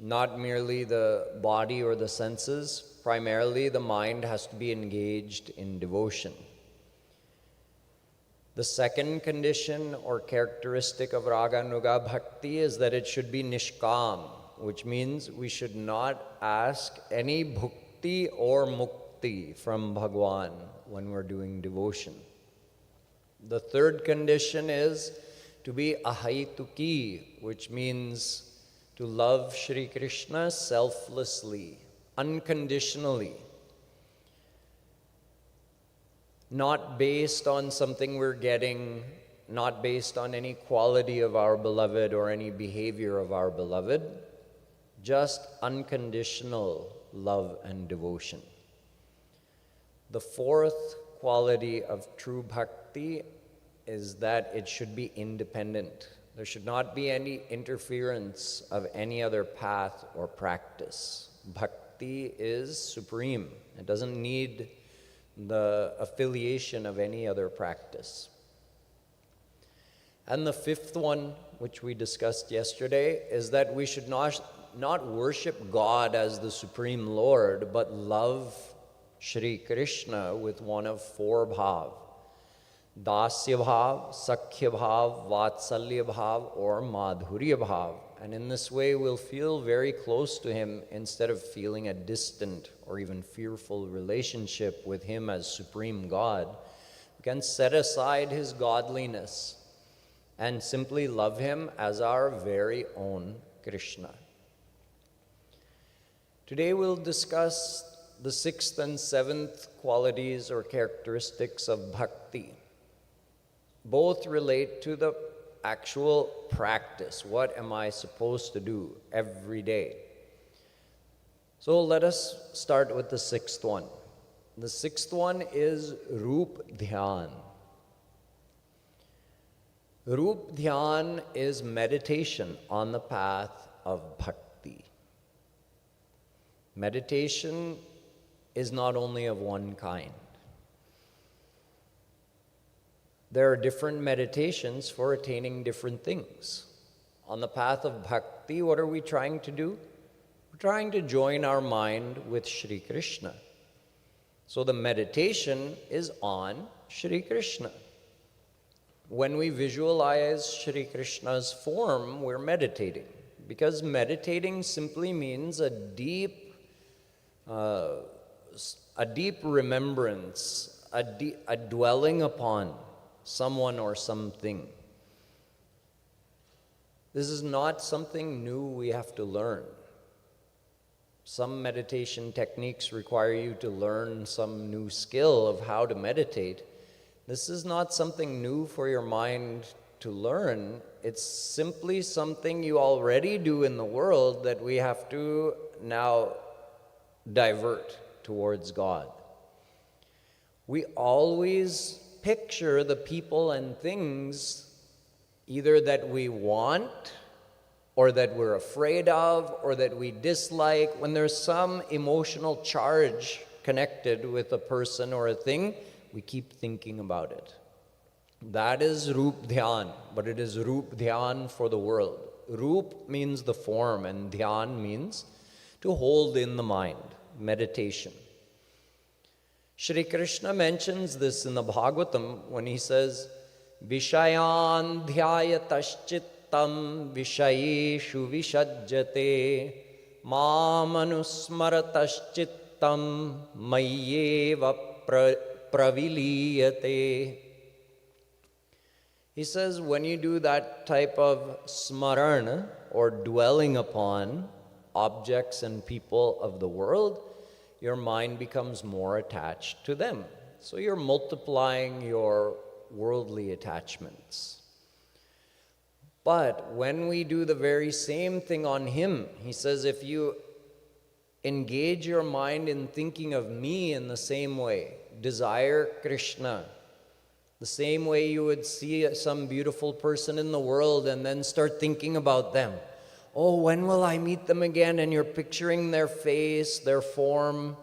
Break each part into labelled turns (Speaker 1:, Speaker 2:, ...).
Speaker 1: not merely the body or the senses. Primarily, the mind has to be engaged in devotion. The second condition or characteristic of Raga Nuga Bhakti is that it should be nishkam, which means we should not ask any bhukti or mukti from Bhagwan when we're doing devotion. The third condition is to be ahaituki, which means to love Shri Krishna selflessly, unconditionally, not based on something we're getting, not based on any quality of our beloved or any behavior of our beloved, just unconditional love and devotion. The fourth quality of true bhakti is that it should be independent. There should not be any interference of any other path or practice. Bhakti is supreme. It doesn't need the affiliation of any other practice. And the fifth one, which we discussed yesterday, is that we should not worship God as the Supreme Lord, but love Shri Krishna with one of four bhav: dasya bhav, sakhya bhav, vatsalya bhav, or madhurya bhav. And in this way, we'll feel very close to Him instead of feeling a distant or even fearful relationship with Him as Supreme God. We can set aside His godliness and simply love Him as our very own Krishna. Today we'll discuss the sixth and seventh qualities or characteristics of bhakti. Both relate to the actual practice. What am I supposed to do every day? So let us start with the sixth one. The sixth one is Roop Dhyan. Roop Dhyan is meditation on the path of bhakti. Meditation is not only of one kind. There are different meditations for attaining different things. On the path of bhakti, what are we trying to do? We're trying to join our mind with Shri Krishna. So the meditation is on Shri Krishna. When we visualize Shri Krishna's form, we're meditating. Because meditating simply means a deep remembrance, a dwelling upon someone or something. This is not something new we have to learn. Some meditation techniques require you to learn some new skill of how to meditate. This is not something new for your mind to learn. It's simply something you already do in the world that we have to now divert towards God. We always picture the people and things either that we want or that we're afraid of or that we dislike. When there's some emotional charge connected with a person or a thing, we keep thinking about it. That is Roop Dhyan, but it is Roop Dhyan for the world. Roop means the form and Dhyan means to hold in the mind, meditation. Shri Krishna mentions this in the Bhagavatam when he says, Vishayan dhyayataschttam vishayeshu vishajjate mamanusmarataschttam mayyeva praviliyate. He says when you do that type of smarana or dwelling upon objects and people of the world, your mind becomes more attached to them. So you're multiplying your worldly attachments. But when we do the very same thing on Him, he says if you engage your mind in thinking of me in the same way, desire Krishna, the same way you would see some beautiful person in the world and then start thinking about them. Oh, when will I meet them again? And you're picturing their face, their form,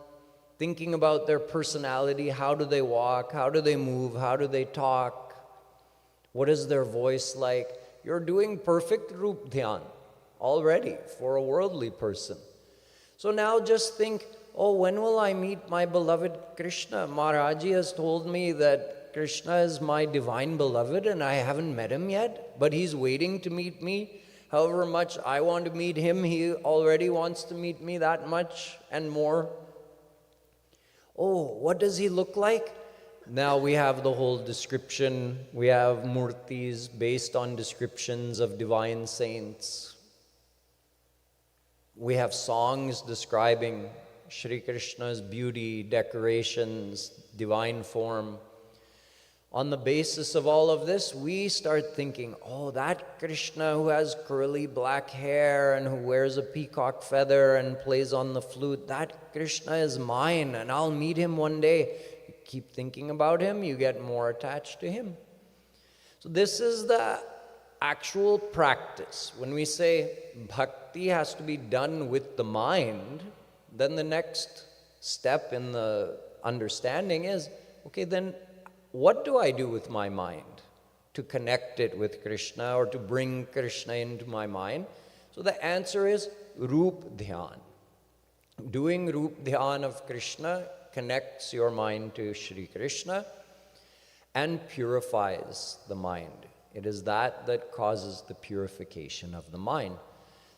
Speaker 1: thinking about their personality. How do they walk? How do they move? How do they talk? What is their voice like? You're doing perfect Roop Dhyan. already for a worldly person. So now just think, oh, when will I meet my beloved Krishna? Maharaji has told me that Krishna is my divine beloved and I haven't met him yet, but he's waiting to meet me. However much I want to meet him, he already wants to meet me that much and more. Oh, what does he look like? Now we have the whole description. We have murtis based on descriptions of divine saints. We have songs describing Shri Krishna's beauty, decorations, divine form. On the basis of all of this, we start thinking, oh, that Krishna who has curly black hair and who wears a peacock feather and plays on the flute, that Krishna is mine and I'll meet him one day. You keep thinking about him, you get more attached to him. So this is the actual practice. When we say bhakti has to be done with the mind, then the next step in the understanding is, okay, then what do I do with my mind to connect it with Krishna or to bring Krishna into my mind? So the answer is Roop Dhyan. Doing Roop Dhyan of Krishna connects your mind to Shri Krishna and purifies the mind. It is that causes the purification of the mind.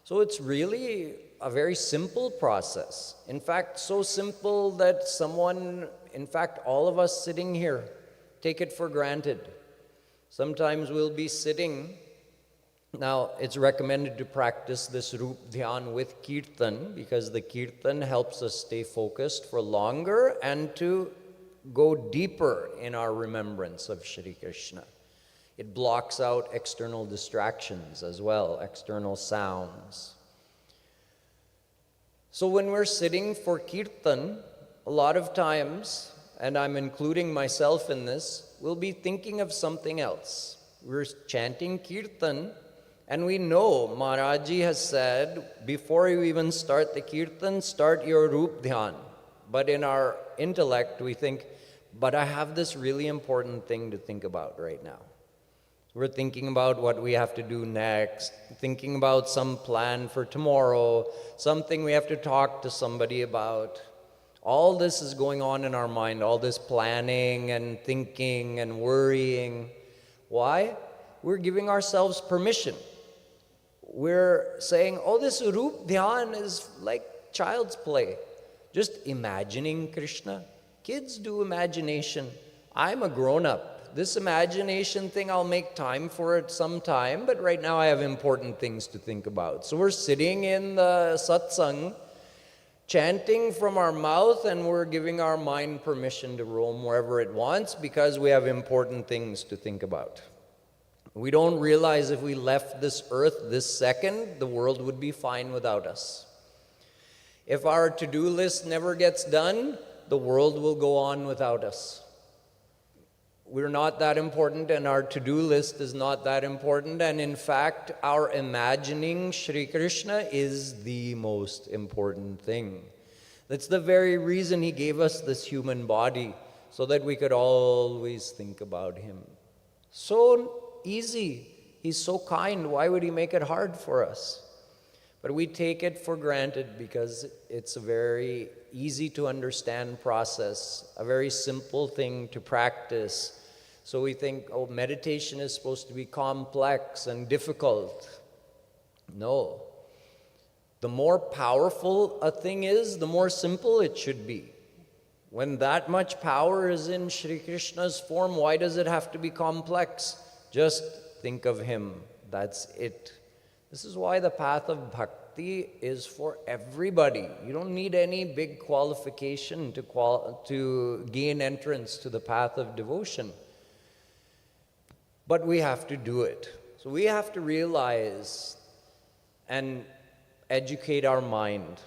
Speaker 1: So it's really a very simple process. In fact, so simple that all of us sitting here, take it for granted. Sometimes we'll be sitting. Now, it's recommended to practice this Roop Dhyan with Kirtan because the Kirtan helps us stay focused for longer and to go deeper in our remembrance of Shri Krishna. It blocks out external distractions as well, external sounds. So when we're sitting for Kirtan, a lot of times, and I'm including myself in this, we'll be thinking of something else. We're chanting Kirtan, and we know Maharaji has said, before you even start the Kirtan, start your Roop Dhyan. But in our intellect, we think, but I have this really important thing to think about right now. We're thinking about what we have to do next, thinking about some plan for tomorrow, something we have to talk to somebody about. All this is going on in our mind, all this planning and thinking and worrying. Why? We're giving ourselves permission. We're saying, oh, this Roop Dhyan is like child's play. Just imagining Krishna. Kids do imagination. I'm a grown-up. This imagination thing, I'll make time for it sometime, but right now I have important things to think about. So we're sitting in the satsang, chanting from our mouth, and we're giving our mind permission to roam wherever it wants because we have important things to think about. We don't realize if we left this earth this second, the world would be fine without us. If our to-do list never gets done, the world will go on without us. We're not that important, and our to-do list is not that important, and in fact, our imagining Shri Krishna is the most important thing. That's the very reason he gave us this human body, so that we could always think about him. So easy. He's so kind. Why would he make it hard for us? But we take it for granted because it's a very easy to understand process, a very simple thing to practice. So we think, oh, meditation is supposed to be complex and difficult. No. The more powerful a thing is, the more simple it should be. When that much power is in Shri Krishna's form, why does it have to be complex? Just think of him. That's it. This is why the path of bhakti is for everybody. You don't need any big qualification to gain entrance to the path of devotion. But we have to do it. So we have to realize and educate our mind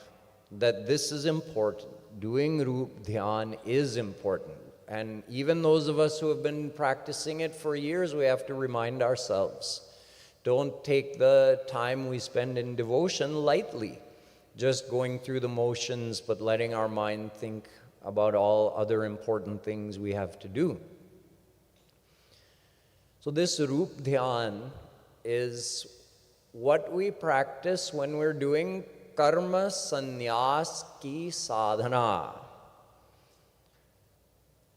Speaker 1: that this is important. Doing Roop Dhyan is important. And even those of us who have been practicing it for years, we have to remind ourselves. Don't take the time we spend in devotion lightly, just going through the motions, but letting our mind think about all other important things we have to do. So this Roop Dhyan is what we practice when we're doing karma sannyas ki sadhana.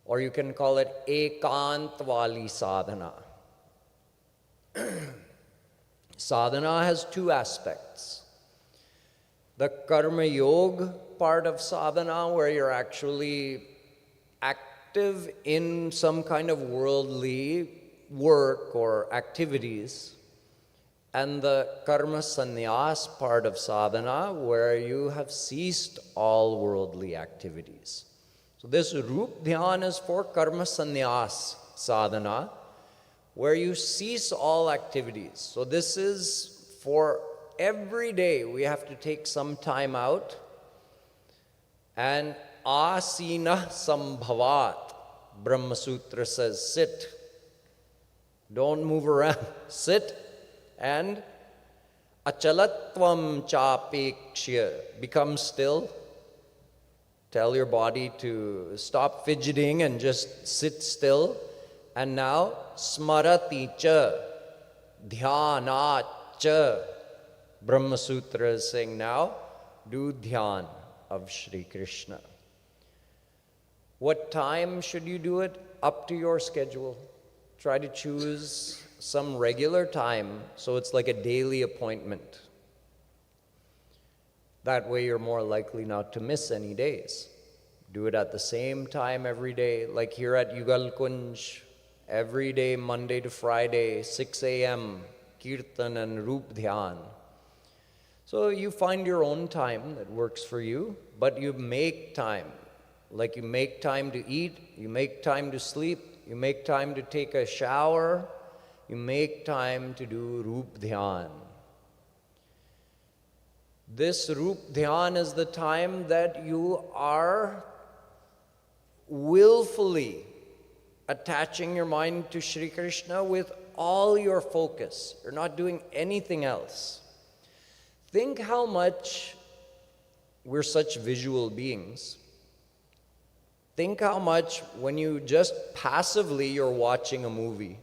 Speaker 1: Or you can call it ekant wali sadhana. Sadhana has two aspects. The karma yoga part of sadhana, where you're actually active in some kind of worldly work or activities, and the karma sannyas part of sadhana, where you have ceased all worldly activities. So this Rup Dhyan is for karma sannyas sadhana, where you cease all activities. So this is for every day we have to take some time out, and asina sambhavat, Brahma Sutra says, sit. Don't move around, sit. And achalatvam chapekshya, become still. Tell your body to stop fidgeting and just sit still. And now, smarati cha, dhyana cha. Brahma Sutra is saying now, do dhyan of Shri Krishna. What time should you do it? Up to your schedule. Try to choose some regular time so it's like a daily appointment. That way you're more likely not to miss any days. Do it at the same time every day, like here at Yugal Kunj, every day, Monday to Friday, 6 a.m., Kirtan and Rup Dhyan. So you find your own time that works for you, but you make time. Like you make time to eat, you make time to sleep, you make time to take a shower, you make time to do Rup Dhyan. This Rup Dhyan is the time that you are willfully attaching your mind to Shri Krishna with all your focus. You're not doing anything else. Think how much we're such visual beings. Think how much when you just passively you're watching a movie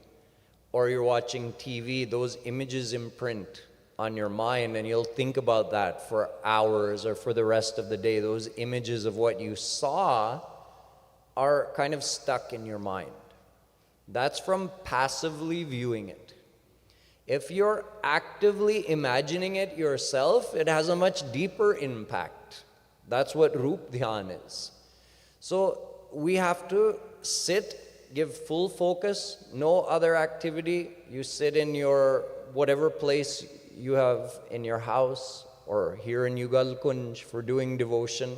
Speaker 1: or you're watching TV, those images imprint on your mind, and you'll think about that for hours or for the rest of the day. Those images of what you saw are kind of stuck in your mind. That's from passively viewing it. If you're actively imagining it yourself, it has a much deeper impact. That's what Rup Dhyan is. So we have to sit, give full focus, no other activity. You sit in your whatever place you have in your house or here in Yugal Kunj for doing devotion.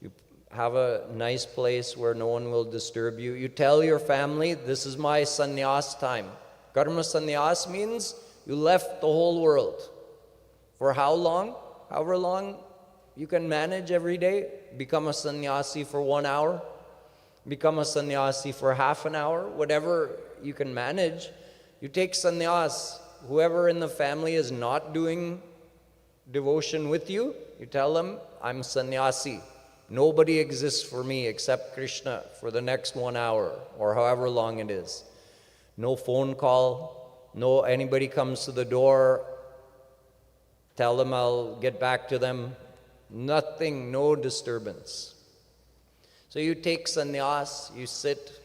Speaker 1: You have a nice place where no one will disturb you. You tell your family, this is my sannyas time. Karma sannyas means you left the whole world. For how long? However long you can manage every day. Become a sannyasi for 1 hour. Become a sannyasi for half an hour. Whatever you can manage. You take sannyas. Whoever in the family is not doing devotion with you, you tell them, I'm sannyasi. Nobody exists for me except Krishna for the next 1 hour or however long it is. No phone call, no anybody comes to the door, tell them I'll get back to them. Nothing, no disturbance. So you take sannyas, you sit,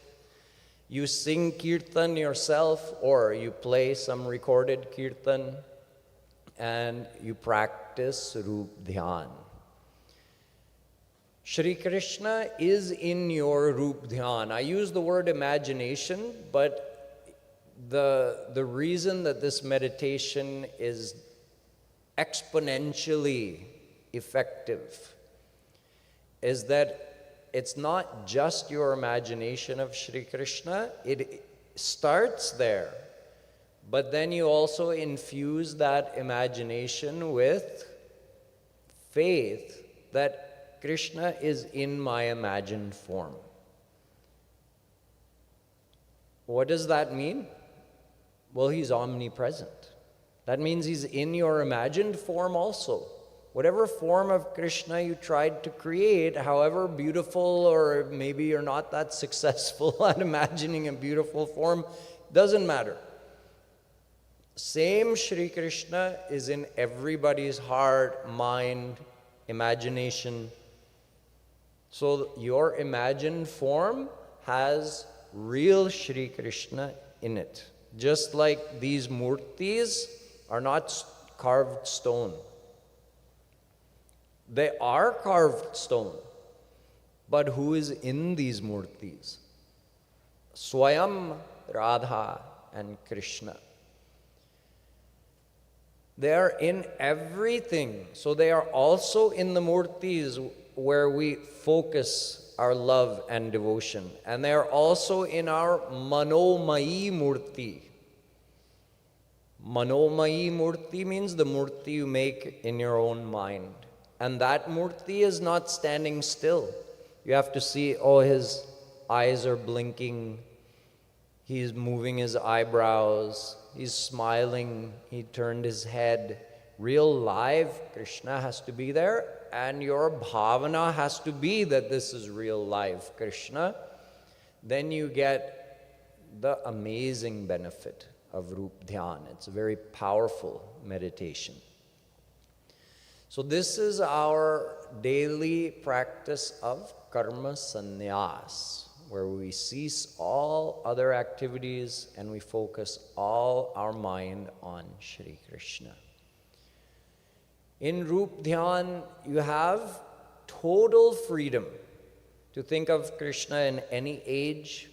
Speaker 1: you sing kirtan yourself, or you play some recorded kirtan, and you practice Rup Dhyan. Shri Krishna is in your Rup Dhyan. I use the word imagination, but the reason that this meditation is exponentially effective is that it's not just your imagination of Shri Krishna. It starts there, but then you also infuse that imagination with faith that Krishna is in my imagined form. What does that mean? Well, he's omnipresent. That means he's in your imagined form also. Whatever form of Krishna you tried to create, however beautiful, or maybe you're not that successful at imagining a beautiful form, doesn't matter. Same Shri Krishna is in everybody's heart, mind, imagination. So your imagined form has real Shri Krishna in it. Just like these murtis are not carved stone. They are carved stone. But who is in these murtis? Swayam, Radha, and Krishna. They are in everything. So they are also in the murtis where we focus our love and devotion. And they are also in our Manomai Murti. Manomai Murti means the murti you make in your own mind. And that murti is not standing still. You have to see, oh, his eyes are blinking. He's moving his eyebrows. He's smiling. He turned his head. Real live Krishna has to be there. And your bhavana has to be that this is real live Krishna. Then you get the amazing benefit of Rup Dhyan. It's a very powerful meditation. So this is our daily practice of karma sannyas, where we cease all other activities and we focus all our mind on Shri Krishna. In Rup Dhyan, you have total freedom to think of Krishna in any age,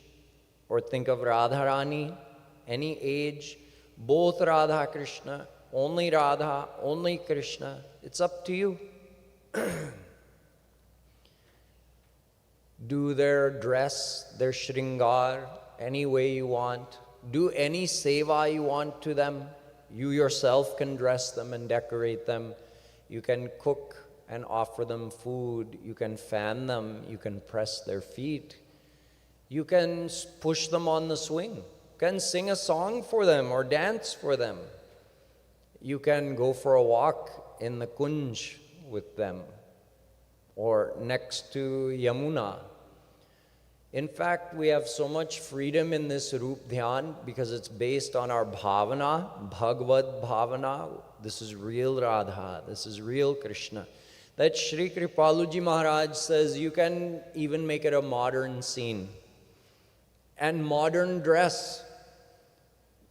Speaker 1: or think of Radharani, any age, both Radha Krishna, only Radha, only Krishna. It's up to you. Do their dress, their shringar, any way you want. Do any seva you want to them. You yourself can dress them and decorate them. You can cook and offer them food. You can fan them. You can press their feet. You can push them on the swing. You can sing a song for them or dance for them. You can go for a walk in the kunj with them or next to Yamuna. In fact, we have so much freedom in this Rup Dhyan because it's based on our bhavana, Bhagavad bhavana. This is real Radha, this is real Krishna. That Shri Kripaluji Maharaj says you can even make it a modern scene. And modern dress.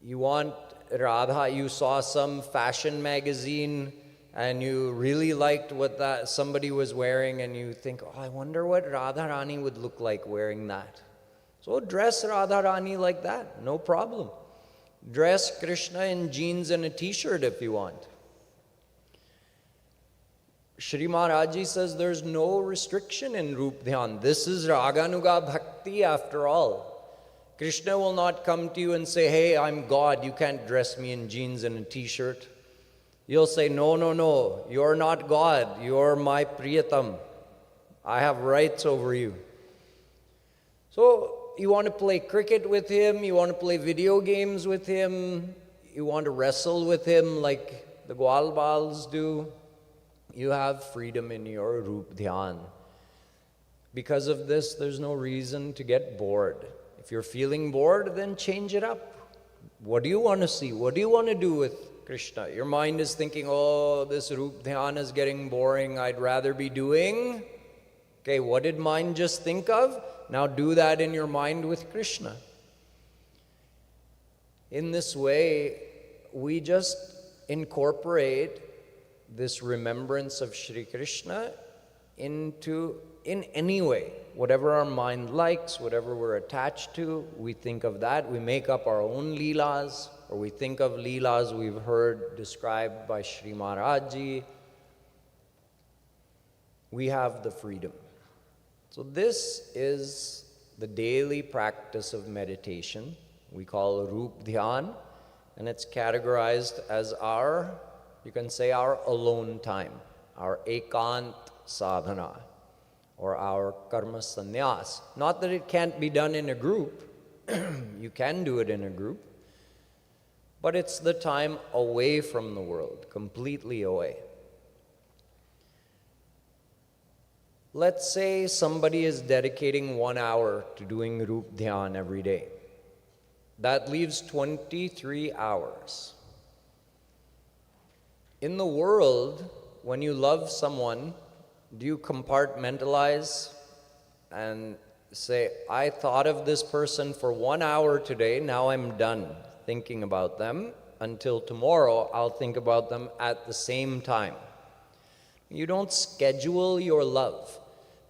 Speaker 1: You want Radha, you saw some fashion magazine and you really liked what that somebody was wearing and you think, oh, I wonder what Radharani would look like wearing that. So dress Radharani like that, no problem. Dress Krishna in jeans and a t-shirt if you want. Shri Maharaji says there's no restriction in Rup Dhyan. This is Raganuga Bhakti after all. Krishna will not come to you and say, hey, I'm God, you can't dress me in jeans and a t-shirt. You'll say, no, no, no, you're not God, you're my Priyatam. I have rights over you. So you want to play cricket with him, you want to play video games with him, you want to wrestle with him like the Gwalbals do. You have freedom in your Rup Dhyan. Because of this, there's no reason to get bored. If you're feeling bored, then change it up. What do you want to see? What do you want to do with Krishna? Your mind is thinking, oh, this Rup Dhyan is getting boring. I'd rather be doing. Okay, what did mind just think of? Now do that in your mind with Krishna. In this way, we just incorporate this remembrance of Shri Krishna in any way. Whatever our mind likes, whatever we're attached to, we think of that. We make up our own leelas, or we think of leelas we've heard described by Shri Maharaji. We have the freedom. So this is the daily practice of meditation. We call Rup Dhyan, and it's categorized as our, you can say, our alone time, our ekant sadhana, or our karma sannyas. Not that it can't be done in a group. You can do it in a group. But it's the time away from the world, completely away. Let's say somebody is dedicating 1 hour to doing Rup Dhyan every day. That leaves 23 hours. In the world, when you love someone, do you compartmentalize and say, I thought of this person for 1 hour today, now I'm done thinking about them. Until tomorrow, I'll think about them at the same time. You don't schedule your love.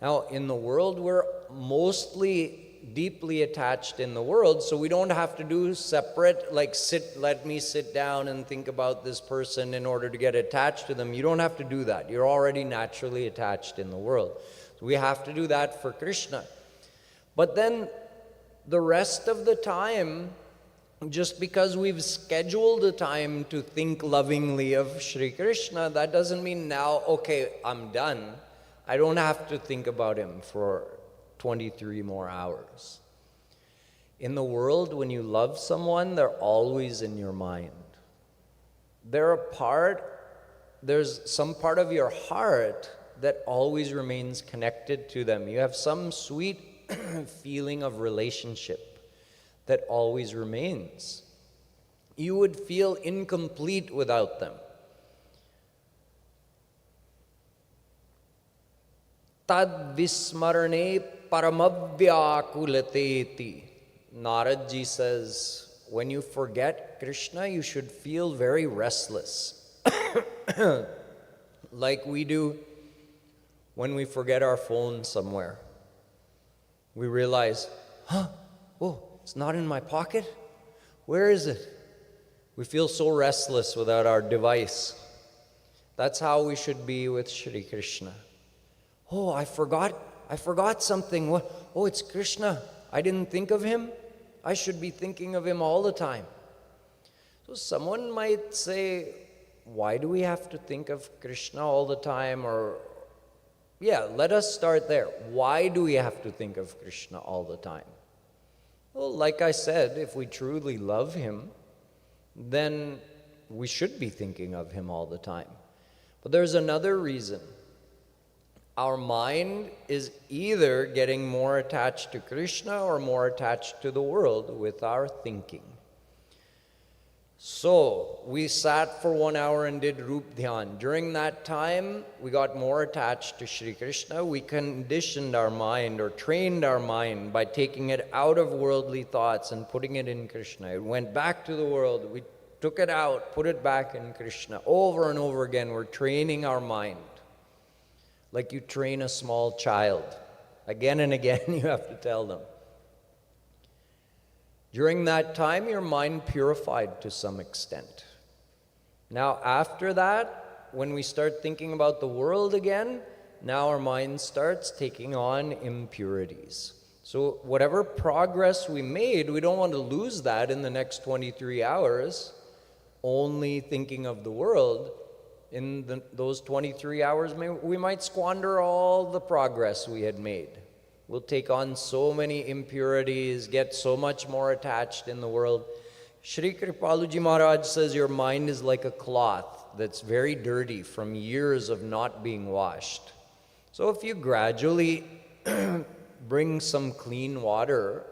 Speaker 1: Now, in the world, we're mostly deeply attached in the world, so we don't have to do separate, like let me sit down and think about this person in order to get attached to them. You don't have to do that. You're already naturally attached in the world. So we have to do that for Krishna. But then the rest of the time, just because we've scheduled a time to think lovingly of Sri Krishna, that doesn't mean now, okay, I'm done. I don't have to think about him for 23 more hours. In the world, when you love someone, they're always in your mind. There's some part of your heart that always remains connected to them. You have some sweet feeling of relationship that always remains. You would feel incomplete without them. Tad vismarane paramavyakulateti. Narad Ji says, when you forget Krishna, you should feel very restless. Like we do when we forget our phone somewhere. We realize, it's not in my pocket? Where is it? We feel so restless without our device. That's how we should be with Shri Krishna. Oh, I forgot something. What? Oh, it's Krishna. I didn't think of him. I should be thinking of him all the time. So someone might say, why do we have to think of Krishna all the time? Or, let us start there. Why do we have to think of Krishna all the time? Well, like I said, if we truly love him, then we should be thinking of him all the time. But there's another reason. Our mind is either getting more attached to Krishna or more attached to the world with our thinking. So, we sat for 1 hour and did Rup Dhyan. During that time, we got more attached to Shri Krishna. We conditioned our mind or trained our mind by taking it out of worldly thoughts and putting it in Krishna. It went back to the world. We took it out, put it back in Krishna. Over and over again, we're training our mind. Like you train a small child. Again and again, you have to tell them. During that time, your mind purified to some extent. Now, after that, when we start thinking about the world again, now our mind starts taking on impurities. So whatever progress we made, we don't want to lose that in the next 23 hours, only thinking of the world. In those 23 hours, we might squander all the progress we had made. We'll take on so many impurities, get so much more attached in the world. Shri Kripaluji Maharaj says your mind is like a cloth that's very dirty from years of not being washed. So if you gradually bring some clean water,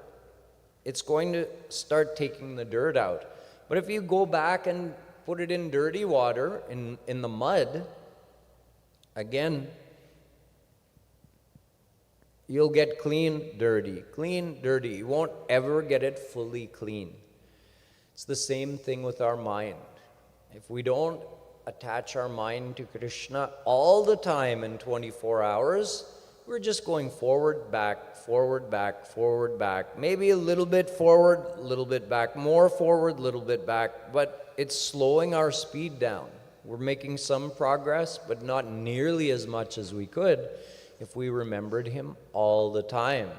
Speaker 1: it's going to start taking the dirt out. But if you go back and put it in dirty water, in the mud, again, you'll get clean, dirty. You won't ever get it fully clean. It's the same thing with our mind. If we don't attach our mind to Krishna all the time in 24 hours, we're just going forward, back, forward, back, forward, back. Maybe a little bit forward, a little bit back, more forward, a little bit back, but it's slowing our speed down. We're making some progress, but not nearly as much as we could if we remembered him all the time.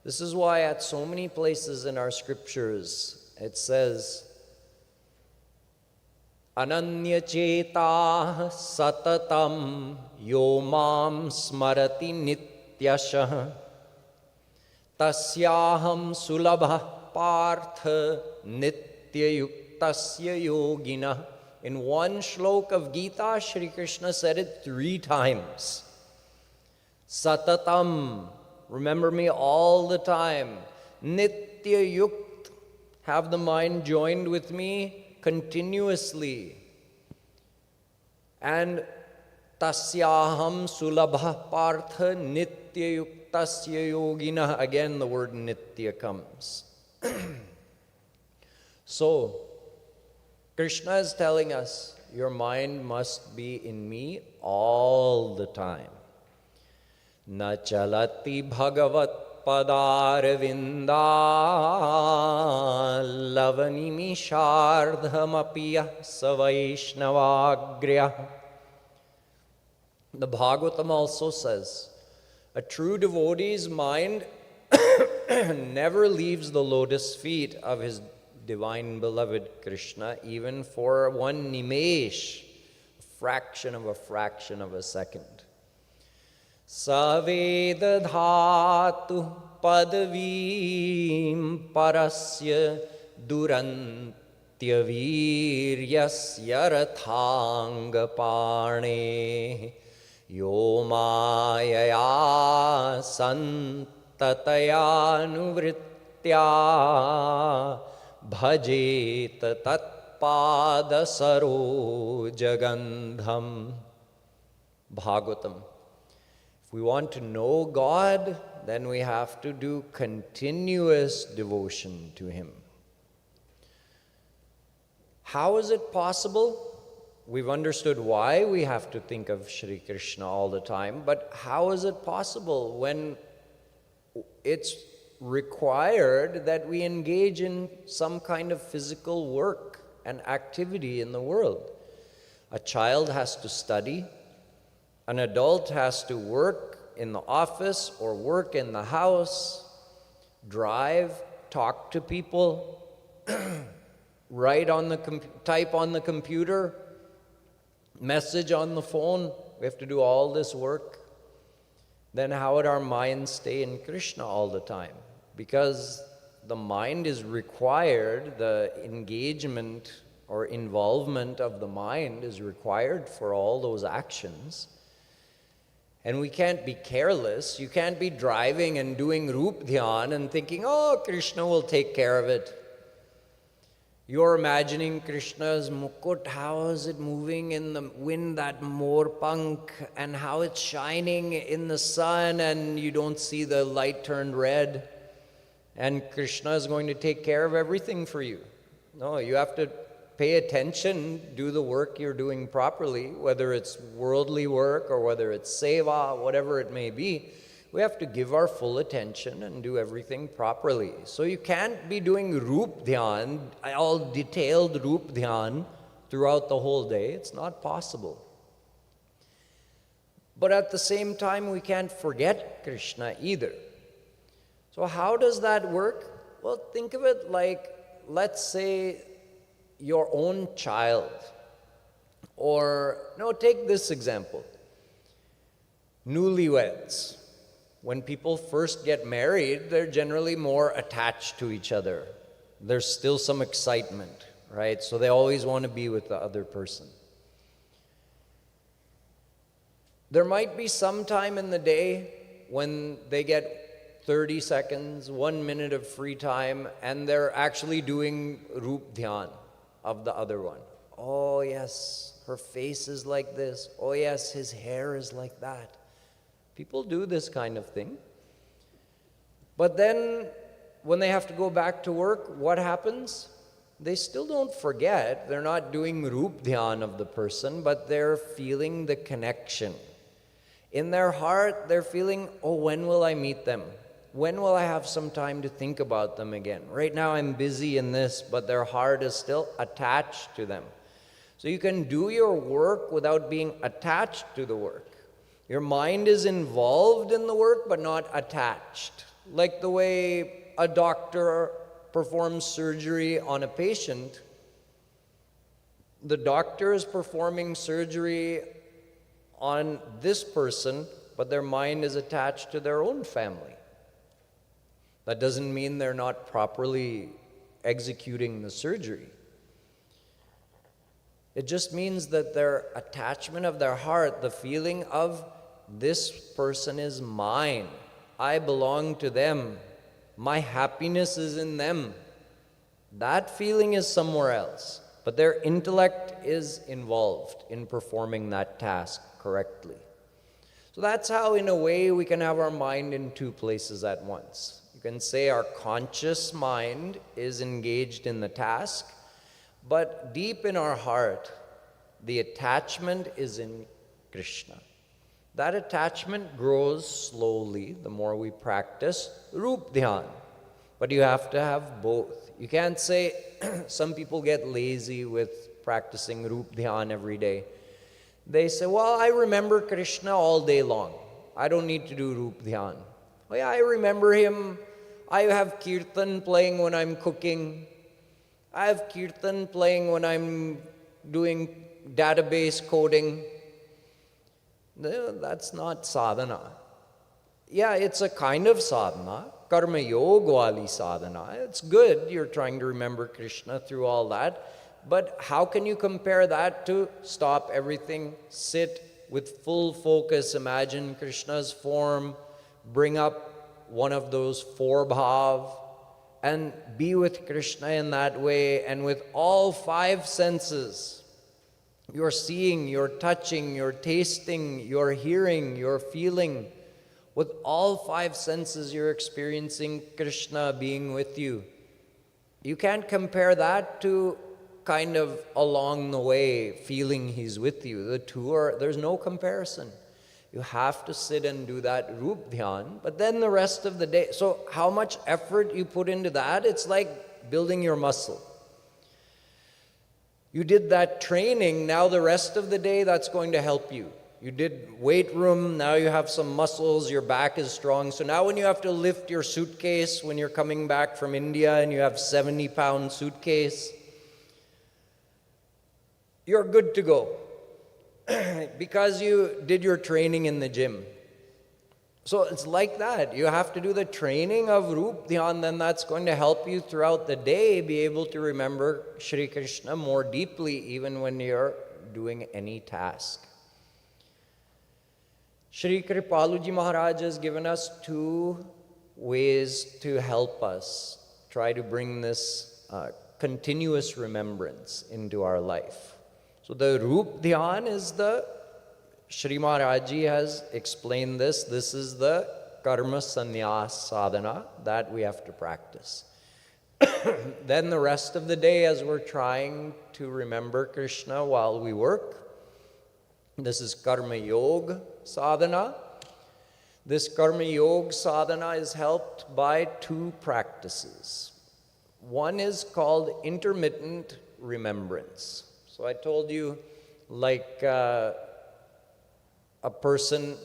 Speaker 1: This is why at so many places in our scriptures it says, Ananya chetah satatam yo mam smarati nityashah tasyaham sulabha partha nityayuktasya yogina. In one shlok of Gita, Shri Krishna said it 3 times. Satatam, remember me all the time. Nitya yukt, have the mind joined with me continuously. And tasyaham sulabha partha nitya yuktasya yogina. Again, the word nitya comes. So, Krishna is telling us, your mind must be in me all the time. Na chalati bhagavat padarvinda lavanimishardhamapiyah savaishnavagrya. The Bhagavatam also says, a true devotee's mind never leaves the lotus feet of his divine beloved Krishna, even for one nimesh, a fraction of a second. Saveda dhatu padavim parasya durantya viryasya rathanga pane yo maya santataya nuvritya bhajet tatpada sarojagandham. Bhagavatam. If we want to know God, then we have to do continuous devotion to Him. How is it possible? We've understood why we have to think of Shri Krishna all the time, but how is it possible when it's required that we engage in some kind of physical work and activity in the world? A child has to study, an adult has to work in the office or work in the house, drive, talk to people, type on the computer, message on the phone. We have to do all this work. Then how would our mind stay in Krishna all the time? Because the mind is required, the engagement or involvement of the mind is required for all those actions. And we can't be careless. You can't be driving and doing Rup Dhyan and thinking, oh, Krishna will take care of it. You're imagining Krishna's mukut, how is it moving in the wind, that morpank, and how it's shining in the sun, and you don't see the light turned red. And Krishna is going to take care of everything for you. No, you have to pay attention, do the work you're doing properly, whether it's worldly work or whether it's seva, whatever it may be. We have to give our full attention and do everything properly. So you can't be doing Rup Dhyan, all detailed Rup Dhyan throughout the whole day. It's not possible. But at the same time, we can't forget Krishna either. So how does that work? Well, think of it like, let's say, your own child. Or, no, take this example. Newlyweds. When people first get married, they're generally more attached to each other. There's still some excitement, right? So they always want to be with the other person. There might be some time in the day when they get 30 seconds, 1 minute of free time, and they're actually doing Rup Dhyan of the other one. Oh yes, her face is like this. Oh yes, his hair is like that. People do this kind of thing. But then, when they have to go back to work, what happens? They still don't forget. They're not doing Rup Dhyan of the person, but they're feeling the connection. In their heart, they're feeling, oh, when will I meet them? When will I have some time to think about them again? Right now I'm busy in this, but their heart is still attached to them. So you can do your work without being attached to the work. Your mind is involved in the work, but not attached. Like the way a doctor performs surgery on a patient, the doctor is performing surgery on this person, but their mind is attached to their own family. That doesn't mean they're not properly executing the surgery. It just means that their attachment of their heart, the feeling of this person is mine, I belong to them, my happiness is in them, that feeling is somewhere else. but their intellect is involved in performing that task correctly. So that's how, in a way, we can have our mind in two places at once. You can say our conscious mind is engaged in the task, but deep in our heart, the attachment is in Krishna. That attachment grows slowly the more we practice Rup Dhyan. But you have to have both. You can't say, some people get lazy with practicing Rup Dhyan every day. They say, well, I remember Krishna all day long. I don't need to do Rup Dhyan. Oh yeah, I remember him. I have kirtan playing when I'm cooking. I have kirtan playing when I'm doing database coding. No, that's not sadhana. Yeah, it's a kind of sadhana, karma yoga wali sadhana. It's good, you're trying to remember Krishna through all that. But how can you compare that to stop everything, sit with full focus, imagine Krishna's form, bring up one of those four bhav, and be with Krishna in that way, and with all five senses. You're seeing, you're touching, you're tasting, you're hearing, you're feeling. With all five senses, you're experiencing Krishna being with you. You can't compare that to kind of along the way feeling he's with you. The two are, there's no comparison. You have to sit and do that Rup Dhyan, but then the rest of the day, so how much effort you put into that, it's like building your muscle. You did that training, now the rest of the day that's going to help you. You did weight room, now you have some muscles, your back is strong. So now when you have to lift your suitcase, when you're coming back from India and you have 70-pound suitcase, you're good to go because you did your training in the gym. So it's like that. You have to do the training of Rup Dhyan, then that's going to help you throughout the day be able to remember Shri Krishna more deeply even when you're doing any task. Shri Kripaluji Maharaj has given us two ways to help us try to bring this continuous remembrance into our life. So the Rup Dhyan is the, Shri Maharaji has explained this is the karma sannyas sadhana that we have to practice. Then the rest of the day, as we're trying to remember Krishna while we work, this is karma yoga sadhana. This karma yoga sadhana is helped by two practices. One is called intermittent remembrance. So I told you, like a person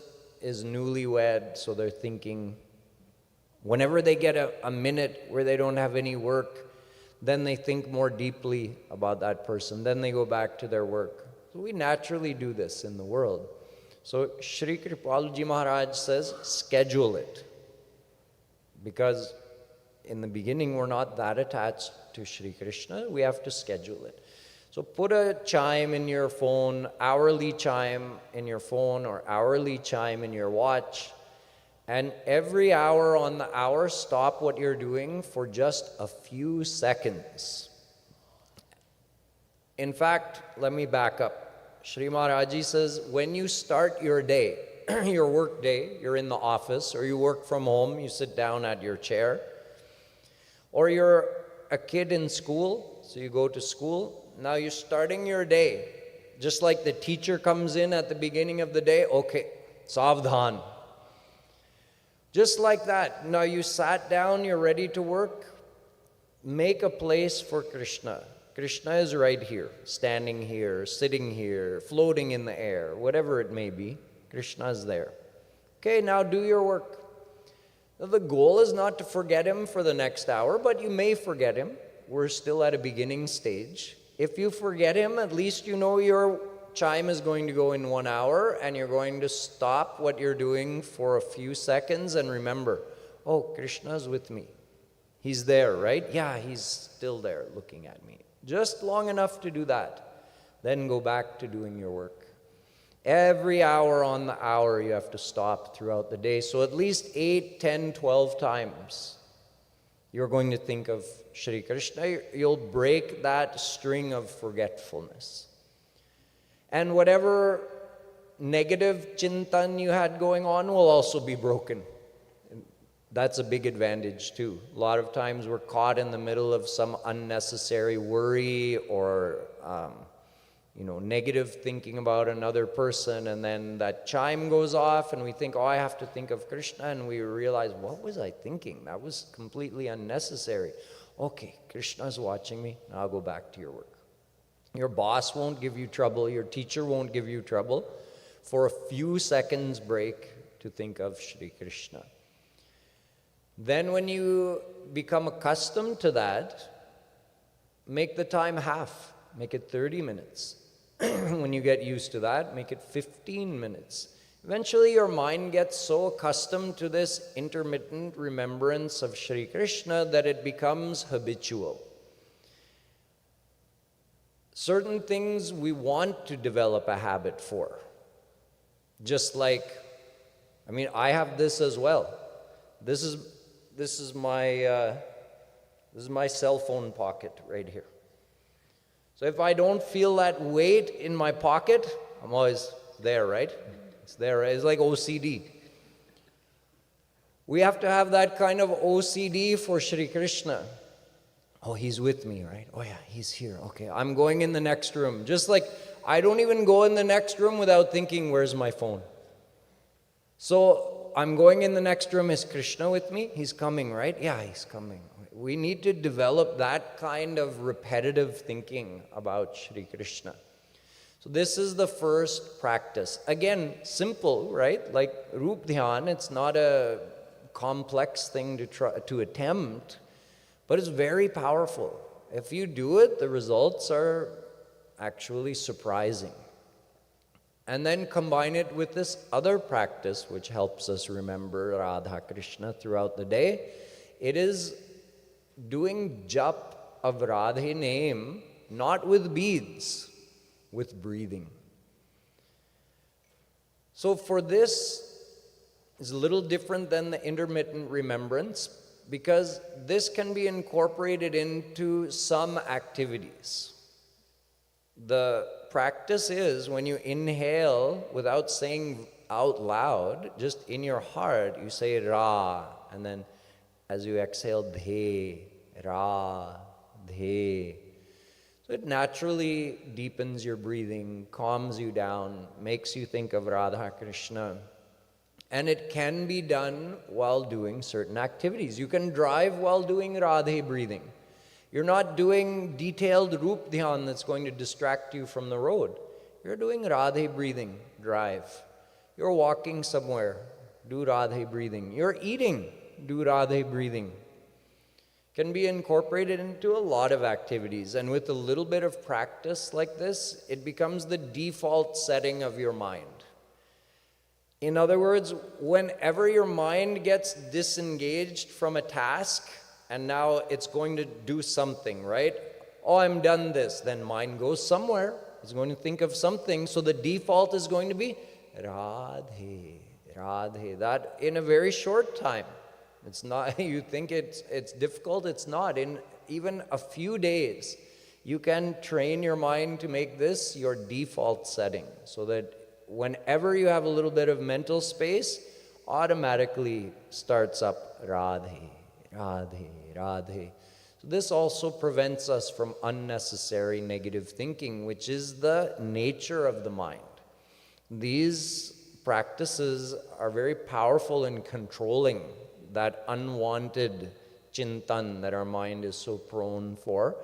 Speaker 1: is newlywed, so they're thinking, whenever they get a minute where they don't have any work, then they think more deeply about that person. Then they go back to their work. So we naturally do this in the world. So Shri Kripaluji Maharaj says, schedule it. Because in the beginning, we're not that attached to Shri Krishna. We have to schedule it. So put a chime in your phone, hourly chime in your phone or hourly chime in your watch. And every hour on the hour, stop what you're doing for just a few seconds. In fact, let me back up. Shri Maharaji says, when you start your day, your work day, you're in the office, or you work from home, you sit down at your chair, or you're a kid in school, so you go to school. Now you're starting your day, just like the teacher comes in at the beginning of the day, okay, savdhan. Just like that, now you sat down, you're ready to work, make a place for Krishna. Krishna is right here, standing here, sitting here, floating in the air, whatever it may be, Krishna is there. Okay, now do your work. Now, the goal is not to forget him for the next hour, but you may forget him. We're still at a beginning stage. If you forget him, at least you know your chime is going to go in 1 hour and you're going to stop what you're doing for a few seconds and remember, oh, Krishna's with me. He's there, right? Yeah, he's still there looking at me. Just long enough to do that. Then go back to doing your work. Every hour on the hour you have to stop throughout the day. So at least 8, 10, 12 times. you're going to think of Shri Krishna. You'll break that string of forgetfulness. And whatever negative chintan you had going on will also be broken. That's a big advantage too. A lot of times we're caught in the middle of some unnecessary worry or negative thinking about another person, and then that chime goes off and we think, oh, I have to think of Krishna, and we realize, what was I thinking? That was completely unnecessary. Okay, Krishna's watching me. Now I'll go back to your work. Your boss won't give you trouble. Your teacher won't give you trouble for a few seconds break to think of Shri Krishna. Then when you become accustomed to that, make the time half. Make it 30 minutes. When you get used to that, make it 15 minutes. Eventually your mind gets so accustomed to this intermittent remembrance of Shri Krishna that it becomes habitual. Certain things we want to develop a habit for. Just like, I have this as well. This is my cell phone pocket right here. So if I don't feel that weight in my pocket, I'm always there, right? It's there, right? It's like OCD. We have to have that kind of OCD for Shri Krishna. Oh, he's with me, right? Oh yeah, he's here. Okay, I'm going in the next room. Just like I don't even go in the next room without thinking, where's my phone? So I'm going in the next room. Is Krishna with me? He's coming, right? Yeah, he's coming. We need to develop that kind of repetitive thinking about Shri Krishna. So this is the first practice. Again, simple, right? Like Rup Dhyan, it's not a complex thing to attempt, but it's very powerful. If you do it, the results are actually surprising. And then combine it with this other practice, which helps us remember Radha Krishna throughout the day. It is doing jap of Radhe name, not with beads, with breathing. So for this, is a little different than the intermittent remembrance, because this can be incorporated into some activities. The practice is when you inhale without saying out loud, just in your heart, you say Ra, and then as you exhale, Dhe, Ra, Dhe. So it naturally deepens your breathing, calms you down, makes you think of Radha Krishna. And it can be done while doing certain activities. You can drive while doing Radhe breathing. You're not doing detailed Rup Dhyan that's going to distract you from the road. You're doing Radhe breathing, drive. You're walking somewhere, do Radhe breathing. You're eating, do Radhe breathing. Can be incorporated into a lot of activities, and with a little bit of practice like this, it becomes the default setting of your mind. In other words, whenever your mind gets disengaged from a task, and now it's going to do something, right? Oh, I'm done this. Then mind goes somewhere. It's going to think of something, so the default is going to be Radhe, Radhe. That in a very short time. It's not, you think it's difficult, it's not. In even a few days, you can train your mind to make this your default setting, so that whenever you have a little bit of mental space, automatically starts up Radhe, Radhe, Radhe. So this also prevents us from unnecessary negative thinking, which is the nature of the mind. These practices are very powerful in controlling that unwanted chintan that our mind is so prone for.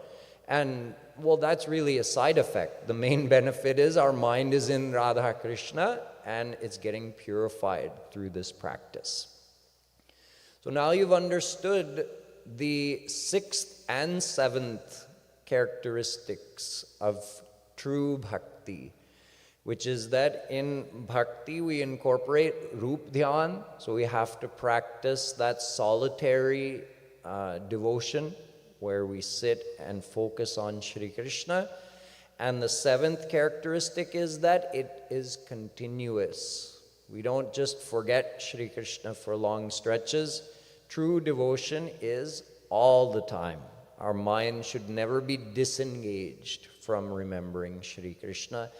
Speaker 1: And well, that's really a side effect. The main benefit is our mind is in Radha Krishna and it's getting purified through this practice. So now you've understood the 6th and 7th characteristics of true bhakti, which is that in bhakti we incorporate Rup Dhyan, so we have to practice that solitary devotion where we sit and focus on Shri Krishna. And the 7th characteristic is that it is continuous. We don't just forget Shri Krishna for long stretches. True devotion is all the time. Our mind should never be disengaged from remembering Shri Krishna.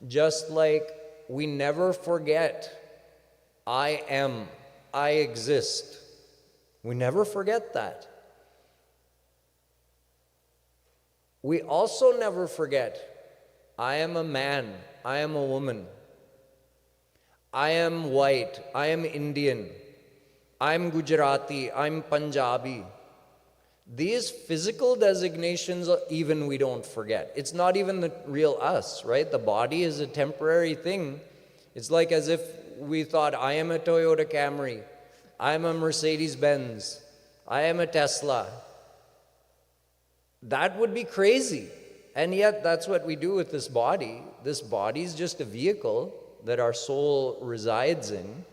Speaker 1: Just like we never forget, I am, I exist. We never forget that. We also never forget, I am a man, I am a woman. I am white, I am Indian, I'm Gujarati, I'm Punjabi. These physical designations, even we don't forget. It's not even the real us, right? The body is a temporary thing. It's like as if we thought, I am a Toyota Camry, I am a Mercedes-Benz, I am a Tesla. That would be crazy. And yet that's what we do with this body. This body is just a vehicle that our soul resides in.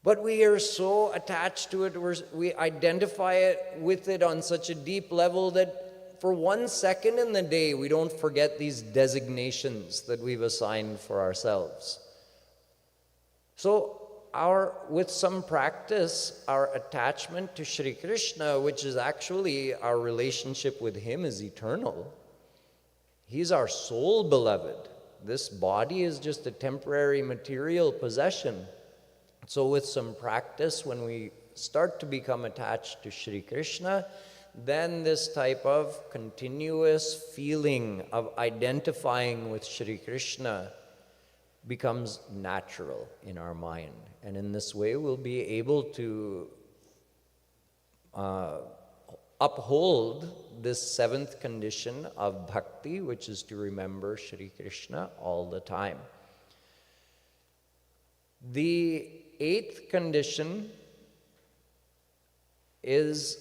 Speaker 1: But we are so attached to it, we identify it with it on such a deep level that for 1 second in the day, we don't forget these designations that we've assigned for ourselves. So with some practice, our attachment to Shri Krishna, which is actually our relationship with Him, is eternal. He's our soul beloved. This body is just a temporary material possession. So with some practice, when we start to become attached to Shri Krishna, then this type of continuous feeling of identifying with Shri Krishna becomes natural in our mind. And in this way, we'll be able to uphold this 7th condition of bhakti, which is to remember Shri Krishna all the time. The 8th condition is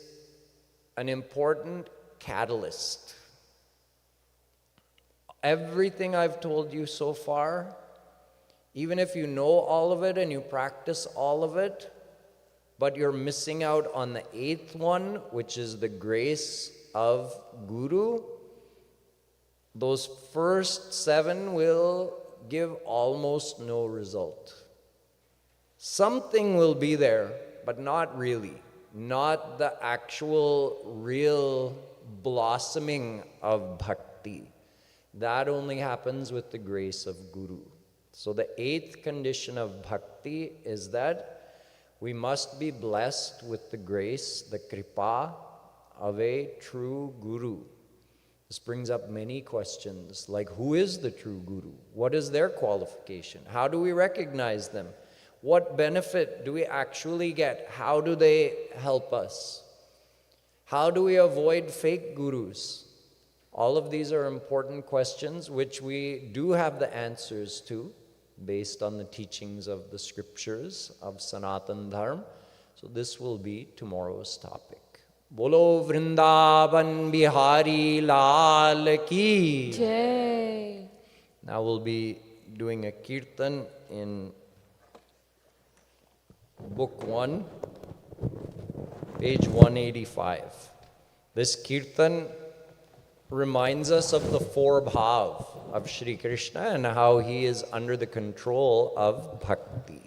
Speaker 1: an important catalyst. Everything I've told you so far, even if you know all of it and you practice all of it, but you're missing out on the 8th one, which is the grace of Guru, those first 7 will give almost no result. Something will be there, but not really. Not the actual, real blossoming of bhakti. That only happens with the grace of Guru. So the 8th condition of bhakti is that we must be blessed with the grace, the kripa of a true Guru. This brings up many questions, like who is the true Guru? What is their qualification? How do we recognize them? What benefit do we actually get? How do they help us? How do we avoid fake gurus? All of these are important questions which we do have the answers to based on the teachings of the scriptures of Sanatan Dharma. So this will be tomorrow's topic. Bolo Vrindavan Bihari Lal Ki
Speaker 2: Jai.
Speaker 1: Now we'll be doing a kirtan in Book 1, page 185. This kirtan reminds us of the 4 bhav of Shri Krishna and how he is under the control of bhakti.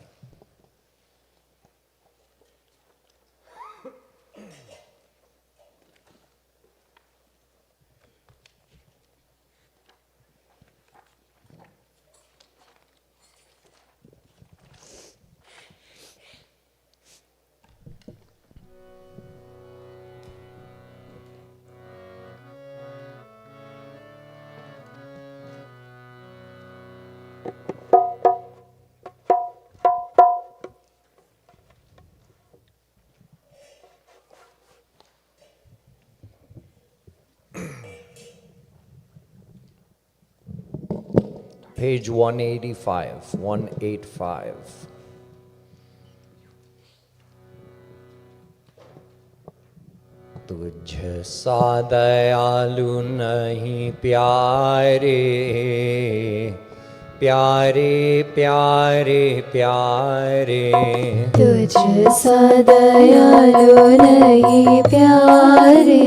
Speaker 1: Page 185, 185. तुझ सा दयालु नहीं प्यारे प्यारे प्यारे प्यारे
Speaker 2: तुझ सा दयालु नहीं प्यारे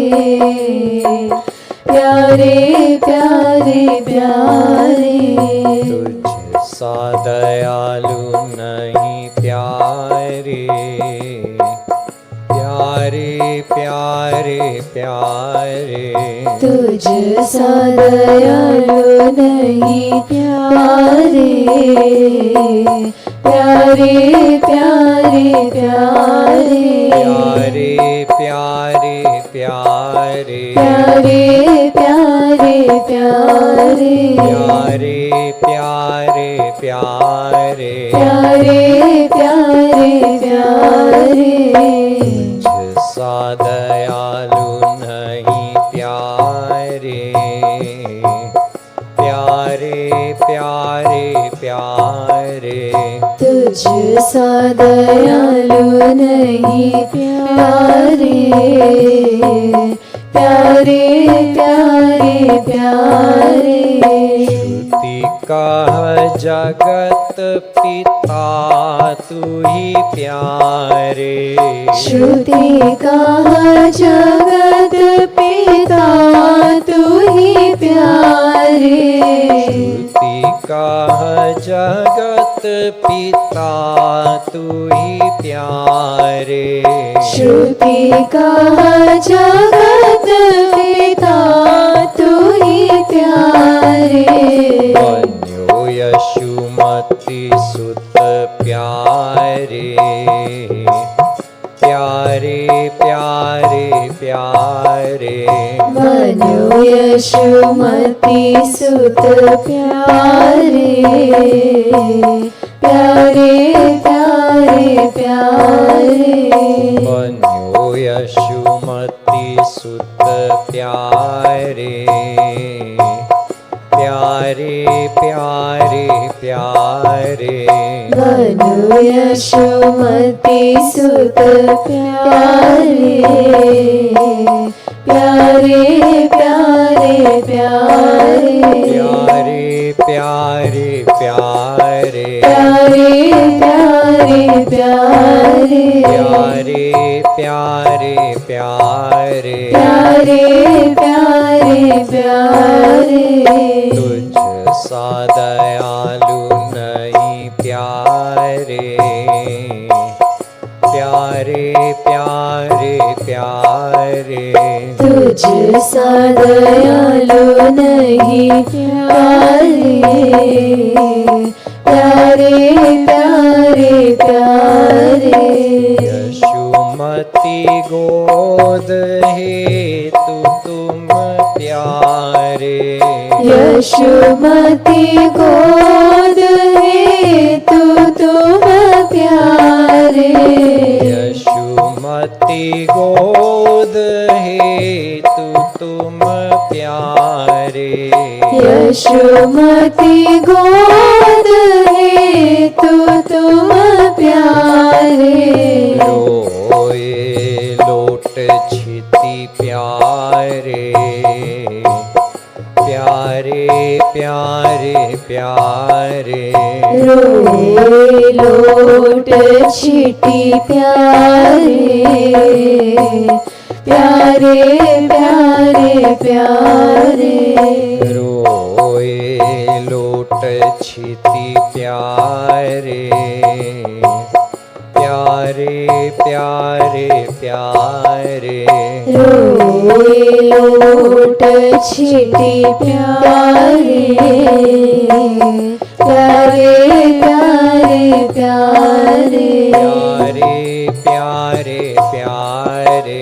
Speaker 2: प्यारे प्यारे प्यारे
Speaker 1: तुझ सा दयालु नहीं प्यारे प्यारे प्यारे प्यारे प्यारे
Speaker 2: तुझ सा दयालु नहीं प्यारे प्यारे प्यारे प्यारे
Speaker 1: प्यारे प्यारे
Speaker 2: प्यारे प्यारे प्यारे
Speaker 1: प्यारे प्यारे प्यारे
Speaker 2: प्यारे प्यारे प्यारे
Speaker 1: तुझ सा दयालु नहीं प्यारे प्यारे प्यारे प्यारे
Speaker 2: तुझ सा दयालु नहीं प्यारे प्यारे प्यारे प्यारे
Speaker 1: श्रुति कह जगत पिता तू ही प्यारे
Speaker 2: श्रुति कहा जगत पिता तू ही प्यारे
Speaker 1: श्रुति कह जगत पिता तू ही प्यारे
Speaker 2: श्रुति कहा जगत पिता तू ही प्यारे
Speaker 1: बन्यो यशुमति सुत प्यारे प्यारे प्यारे प्यारे
Speaker 2: बन्यो यशुमति सुत प्यारे प्यारे प्यारे प्यारे
Speaker 1: बन्यो यशुमति सुत प्यारे प्यारे प्यारे प्यारे
Speaker 2: बन्यो यशुमति सुत प्यारे प्यारे प्यारे प्यारे
Speaker 1: प्यारे प्यारे प्यारे
Speaker 2: प्यारे प्यारे प्यारे
Speaker 1: प्यारे प्यारे प्यारे
Speaker 2: प्यारे प्यारे प्यारे
Speaker 1: तुझ सा दयालु नहीं प्यारे प्यारे प्यारे प्यारे
Speaker 2: तुझ सा दयालु नहीं प्यारे प्यारे प्यारे प्यारे
Speaker 1: यशुमति गोद हेतु तुम प्यारे
Speaker 2: यशुमति गोद हेतु तुम प्यारे
Speaker 1: यशुमति गोद हेतु तुम प्यारे
Speaker 2: यशुमति गोद हेतु तुम प्यारे
Speaker 1: रोए लोट छिति प्यारे प्यारे प्यारे प्यारे
Speaker 2: रोए लोट छिटी प्यारे प्यारे प्यारे प्यारे
Speaker 1: रोए लोट छिति प्यारे प्यारे प्यारे प्यारे
Speaker 2: रोए लोट छिटी प्यारे प्यारे प्यारे प्यारे
Speaker 1: प्यारे प्यारे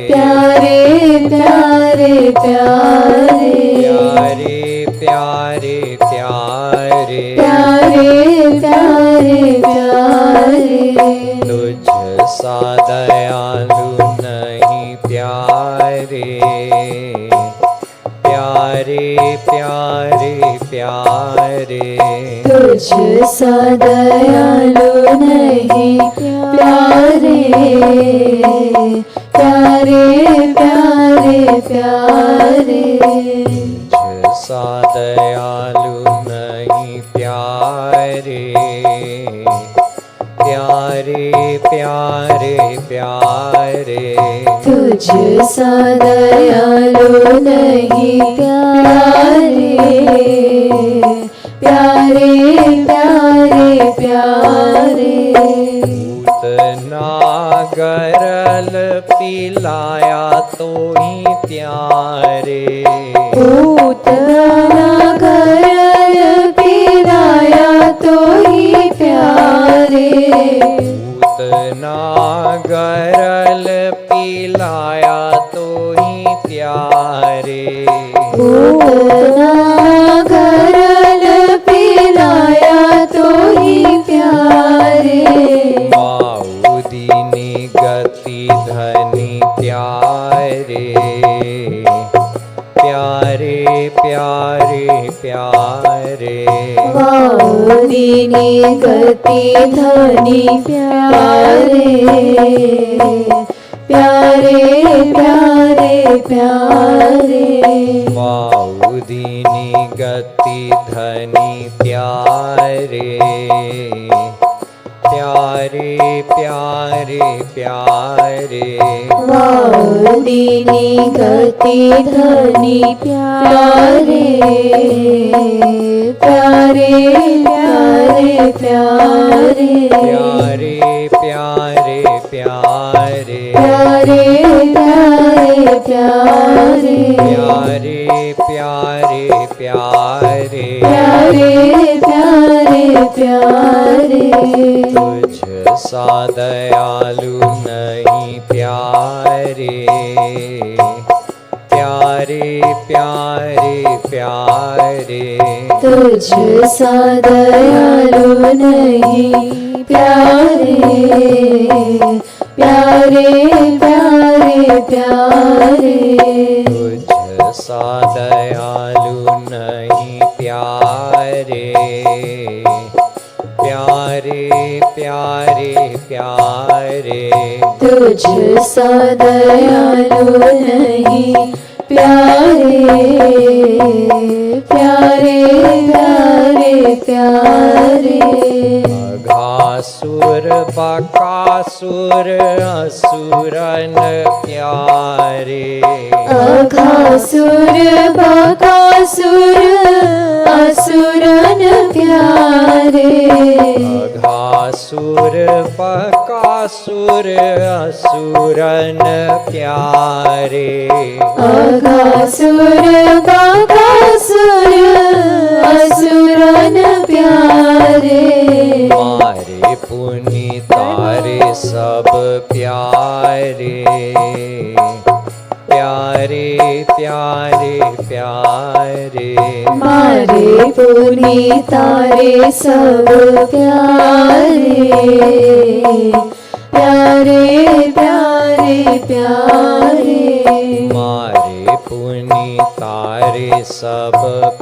Speaker 2: प्यारे प्यारे प्यारे
Speaker 1: प्यारे प्यारे
Speaker 2: प्यारे प्यारे प्यारे
Speaker 1: तुझ सा दयालु नहीं प्यारे प्यारे प्यारे प्यारे
Speaker 2: तुझ सा दयालु नहीं प्यारे प्यारे प्यारे प्यारे
Speaker 1: तुझ सा दयालु नहीं प्यारे प्यारे प्यारे प्यारे
Speaker 2: तुझ सा दयालु नहीं प्यारे प्यारे प्यारे प्यारे
Speaker 1: पूतना गरल पिलाया तो ही प्यारे।
Speaker 2: पूतना गरल पिलाया तो ही प्यारे।
Speaker 1: पूतना गरल पिलाया तो ही प्यारे।
Speaker 2: पूतना गरल पिलाया तो ही प्यारे।
Speaker 1: बाउदीनी गति धनी प्यारे। प्यारे प्यारे प्यारे।
Speaker 2: बाउदीनी गति धनी प्यारे। प्यारे प्यारे प्यारे।
Speaker 1: बाउदीनी गति धनी प्यारे। प्यारे प्यारे प्यारे।
Speaker 2: बाउदीनी गति धनी प्यारे। प्यारे प्यारे प्यारे।
Speaker 1: प्यारे प्यारे प्यारे।
Speaker 2: प्यारे प्यारे प्यारे।
Speaker 1: प्यारे प्यारे प्यारे।
Speaker 2: प्यारे प्यारे प्यारे।
Speaker 1: तुझ सा दयालु नहीं प्यारे। प्यारे प्यारे प्यारे।
Speaker 2: तुझ सा दयालु नहीं प्यारे। प्यारे प्यारे प्यारे।
Speaker 1: तुझ सा दयालु नहीं प्यारे। प्यारे प्यारे प्यारे।
Speaker 2: तुझ सा दयालु नहीं प्यारे। प्यारे प्यारे प्यारे।
Speaker 1: अघासुर बकासुर असुरन प्यारे।
Speaker 2: अघासुर बकासुर असुरन प्यारे।
Speaker 1: अघासुर बकासुर असुरन प्यारे।
Speaker 2: अघासुर बकासुर असुरन प्यारे।
Speaker 1: मारे पुनि तारे सब प्यारे। प्यारे प्यारे प्यारे।
Speaker 2: मारे पुनि तारे सब प्यारे। प्यारे प्यारे प्यारे।
Speaker 1: मारे पुनि तारे सब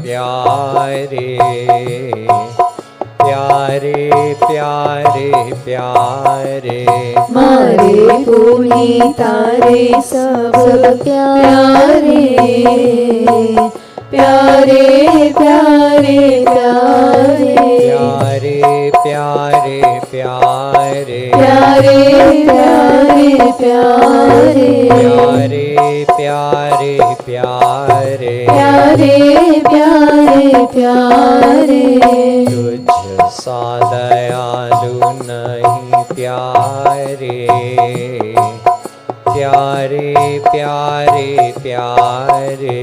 Speaker 1: प्यारे। प्यारे प्यारे प्यारे।
Speaker 2: मारे पुनि तारे सब प्यारे। प्यारे प्यारे प्यारे।
Speaker 1: प्यारे प्यारे प्यारे।
Speaker 2: प्यारे प्यारे प्यारे।
Speaker 1: प्यारे प्यारे प्यारे।
Speaker 2: प्यारे प्यारे प्यारे।
Speaker 1: तुझ सा दयालु नहीं प्यारे। प्यारे प्यारे प्यारे।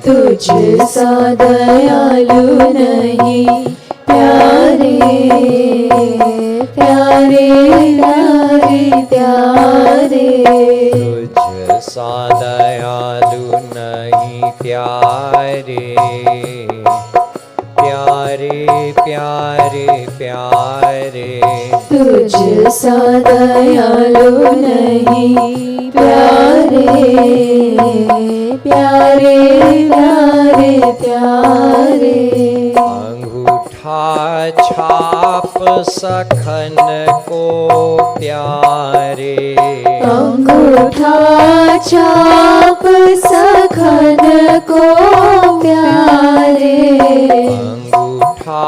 Speaker 2: तुझ सा दयालु नहीं प्यारे। प्यारे प्यारे प्यारे।
Speaker 1: तुझ सा दयालु नहीं प्यारे। प्यारे प्यारे प्यारे।
Speaker 2: तुझ सा दयालु नहीं प्यारे। प्यारे प्यारे प्यारे।
Speaker 1: अंगूठा छाप सखन को प्यारे।
Speaker 2: अंगूठा छाप सखन को प्यारे।
Speaker 1: अंगूठा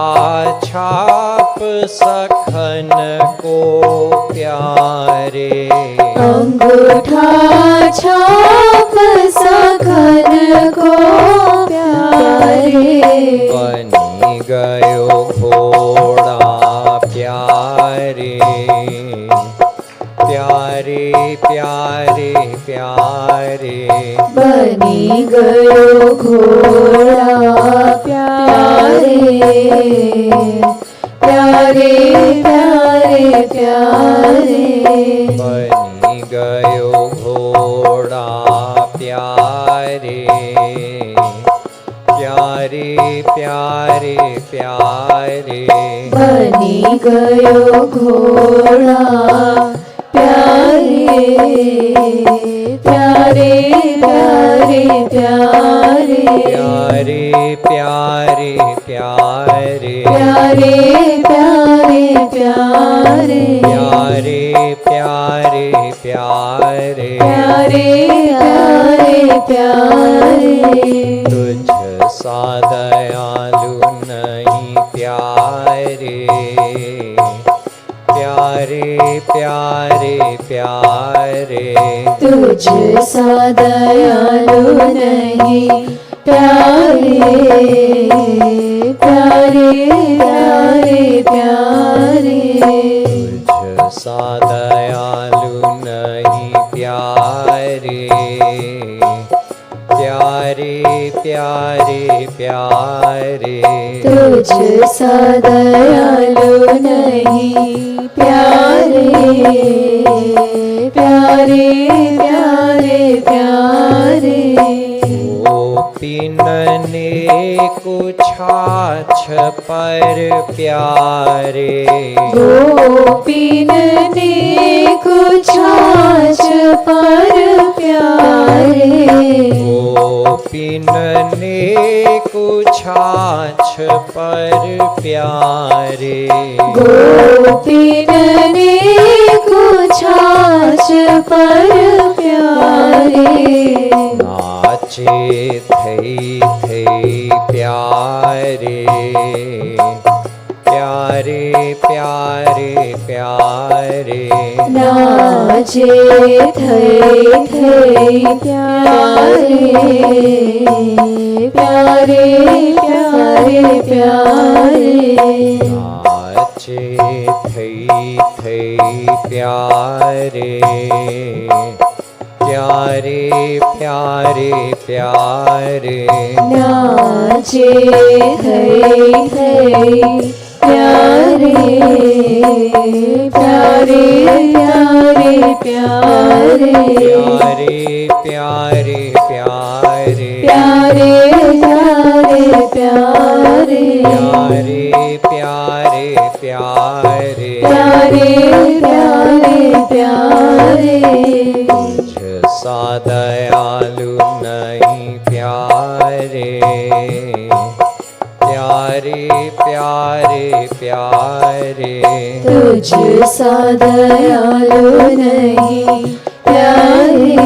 Speaker 1: छाप सखन को प्यारे।
Speaker 2: अंगूठा छाप सखन को प्यारे।
Speaker 1: बनी गयो घोड़ा प्यारे। प्यारे प्यारे प्यारे
Speaker 2: बनी गयो घोड़ा प्यारे प्यारे प्यारे प्यारे
Speaker 1: बनी गयो घोड़ा प्यारे प्यारे प्यारे प्यारे
Speaker 2: बनी गयो घोड़ा प्यारे प्यारे प्यारे प्यारे
Speaker 1: प्यारे प्यारे प्यारे
Speaker 2: प्यारे प्यारे प्यारे
Speaker 1: प्यारे प्यारे प्यारे
Speaker 2: प्यारे प्यारे प्यारे
Speaker 1: तुझ सा दयालु नहीं प्यारे प्यारे प्यारे प्यारे
Speaker 2: तुझ सा दयालु नहीं प्यारे प्यारे प्यारे प्यारे
Speaker 1: तुझ सा दयालु नहीं प्यारे प्यारे प्यारे प्यारे
Speaker 2: तुझ सा दयालु नहीं प्यारे प्यारे प्यारे प्यारे
Speaker 1: गोपीनने को छाछ पर प्यारे
Speaker 2: गोपीन ने कुछ छाछ पर प्यारे
Speaker 1: गोपीनने को छाछ पर प्यारे
Speaker 2: गोपीन ने कुछ छाछ पर प्यारे
Speaker 1: नाचे थई प्यारे प्यारे प्यारे प्यारे
Speaker 2: नाचे थई प्यारे प्यारे प्यारे प्यारे
Speaker 1: नाचे थई प्यारे प्यारे प्यारे प्यारे
Speaker 2: नाचे थई प्यारे प्यारे प्यारे प्यारे
Speaker 1: प्यारे प्यारे
Speaker 2: प्यारे प्यारे प्यारे
Speaker 1: प्यारे प्यारे
Speaker 2: प्यारे प्यारे प्यारे
Speaker 1: तुझ सा दयालु नहीं प्यारे प्यारे प्यारे प्यारे
Speaker 2: तुझ सा दयालु नहीं प्यारे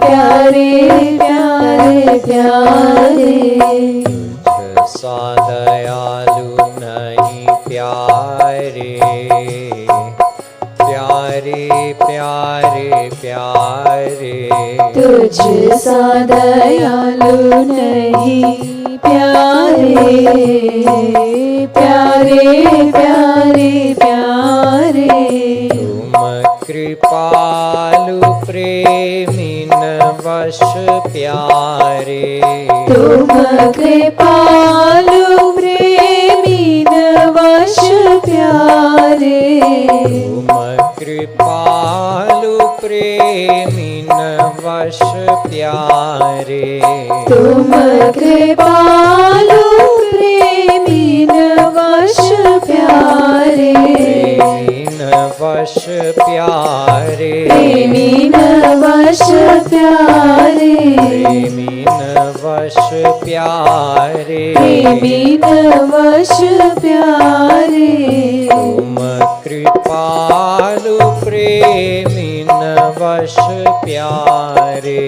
Speaker 2: प्यारे प्यारे प्यारे
Speaker 1: तुझ सा दयालु नहीं प्यारे प्यारे प्यारे प्यारे
Speaker 2: तुझ सा दयालु नहीं प्यारे प्यारे प्यारे प्यारे
Speaker 1: तुम कृपालु प्रेमिन वश प्यारे
Speaker 2: तुम कृपालु प्रेमीन वश प्यारे
Speaker 1: तुम कृपालु प्रेमिन वश प्यारे
Speaker 2: तुम कृपालु प्रेमीन वश प्यारे
Speaker 1: प्रेमिन वश प्यारे
Speaker 2: प्रेमीन वश प्यारे
Speaker 1: प्रेमिन वश प्यारे
Speaker 2: प्रेमीन वश प्यारे
Speaker 1: तुम कृपालु प्रेमिन वश प्यारे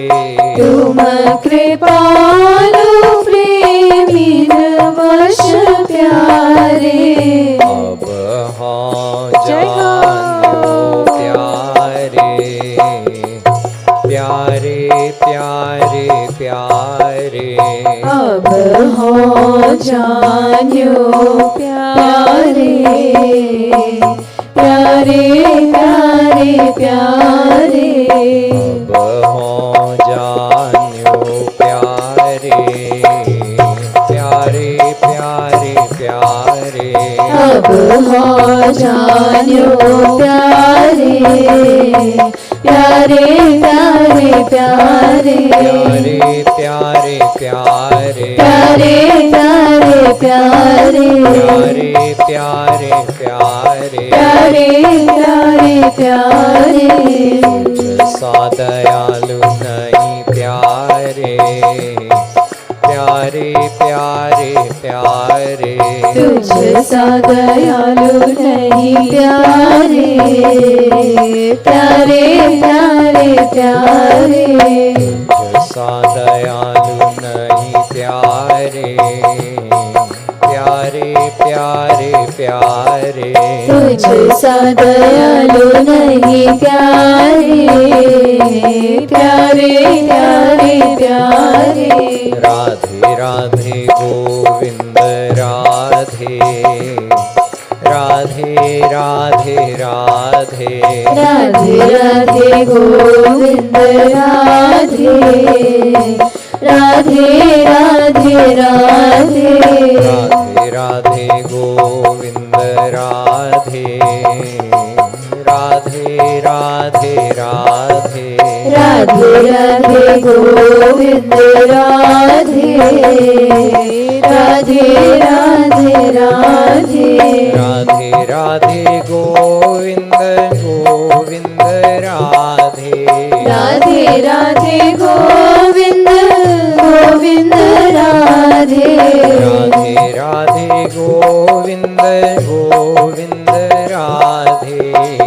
Speaker 2: तुम कृपालु प्रेमीन वश प्यारे
Speaker 1: अब हाँ जानो प्यारे प्यारे प्यारे प्यारे
Speaker 2: अब हो जान्यो प्यारे प्यारे प्यारे प्यारे
Speaker 1: अब हों जान्यो प्यारे प्यारे प्यारे प्यारे
Speaker 2: अब हो जान्यो प्यारे प्यारे प्यारे प्यारे
Speaker 1: प्यारे प्यारे प्यारे
Speaker 2: प्यारे प्यारे प्यारे
Speaker 1: प्यारे प्यारे प्यारे
Speaker 2: प्यारे प्यारे प्यारे
Speaker 1: सा दयालु नहीं प्यारे प्यारे प्यारे प्यारे
Speaker 2: तुझ सा दयालु नहीं प्यारे प्यारे प्यारे प्यारे
Speaker 1: सा दयालु नहीं प्यारे प्यारे प्यारे प्यारे
Speaker 2: तुझ सा दयालु नहीं प्यारे प्यारे प्यारे प्यारे
Speaker 1: राधे राधे गोविंद राधे राधे राधे राधे
Speaker 2: राधे राधे गोविंद राधे राधे राधे राधे
Speaker 1: राधे राधे गोविंद राधे राधे राधे राधे
Speaker 2: राधे राधे गोविंद राधे राधे राधे राधे
Speaker 1: राधे राधे गोविंद गोविंद राधे
Speaker 2: राधे राधे गोविंद गोविंद राधे
Speaker 1: राधे राधे गोविंद गोविंद राधे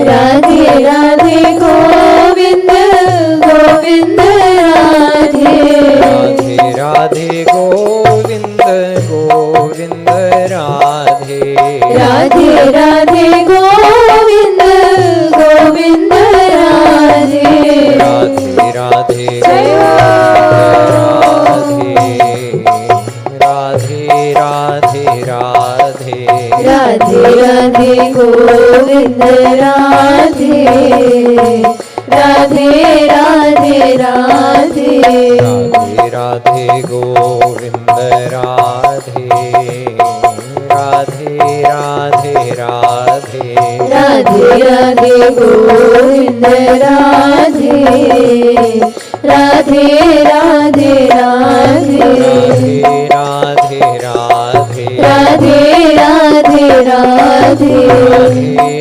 Speaker 2: राधे राधे गोविंद गोविंद राधे
Speaker 1: राधे राधे गोविंद गोविंद राधे
Speaker 2: राधे राधे गोविंद गोविंद राधे
Speaker 1: राधे राधे राधे राधे राधे
Speaker 2: राधे राधे गोविंद राधे राधे राधे राधे
Speaker 1: राधे राधे गोविंद राधे राधे राधे राधे
Speaker 2: राधे राधे गोविंद राधे राधे राधे राधे
Speaker 1: राधे राधे
Speaker 2: राधे राधे राधे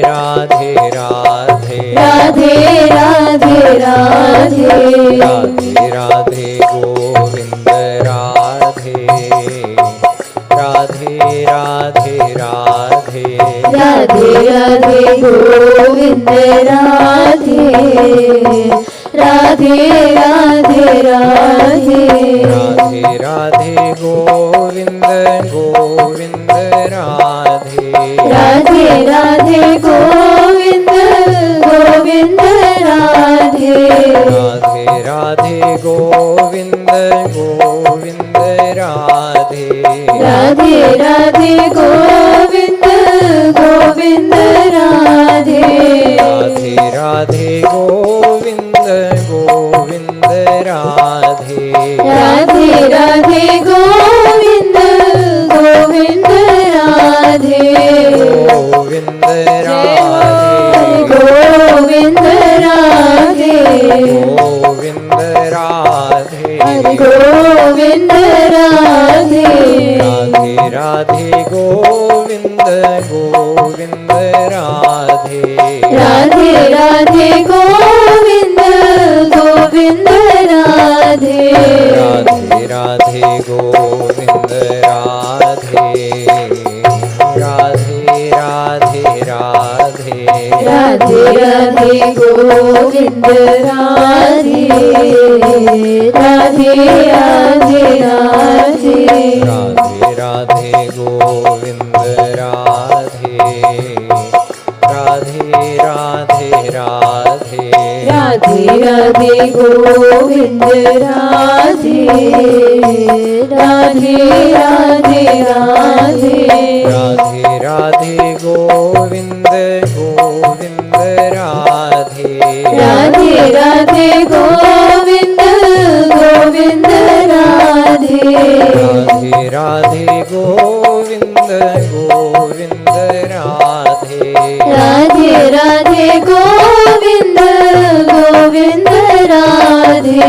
Speaker 1: राधे राधे
Speaker 2: राधे राधे राधे
Speaker 1: राधे राधे गोविंद राधे राधे राधे राधे
Speaker 2: राधे राधे गोविंद राधे राधे राधे राधे
Speaker 1: राधे राधे गोविंद गोविंद राधे
Speaker 2: राधे राधे गोविंद गोविंद राधे
Speaker 1: राधे राधे गोविंद गोविंद राधे
Speaker 2: राधे राधे गोविंद गोविंद राधे
Speaker 1: राधे राधे गोविंद गोविंद राधे
Speaker 2: राधे राधे गोविंद गोविंद राधे
Speaker 1: गोविंद राधे
Speaker 2: गोविंद राधे
Speaker 1: गोविंद राधे
Speaker 2: गोविंद राधे
Speaker 1: राधे राधे गोविंद गोविंद राधे
Speaker 2: राधे राधे गोविंद गोविंद राधे
Speaker 1: राधे राधे गोविंद राधे राधे राधे राधे
Speaker 2: राधे राधे गोविंद राधे राधे राधे राधे
Speaker 1: राधे राधे गोविंद राधे राधे राधे राधे
Speaker 2: राधे राधे गोविंद राधे राधे राधे राधे
Speaker 1: राधे राधे गोविंद गोविंद
Speaker 2: राधे राधे गोविंद गोविंद राधे
Speaker 1: राधे राधे गोविंद गोविंद राधे
Speaker 2: राधे राधे गोविंद गोविंद राधे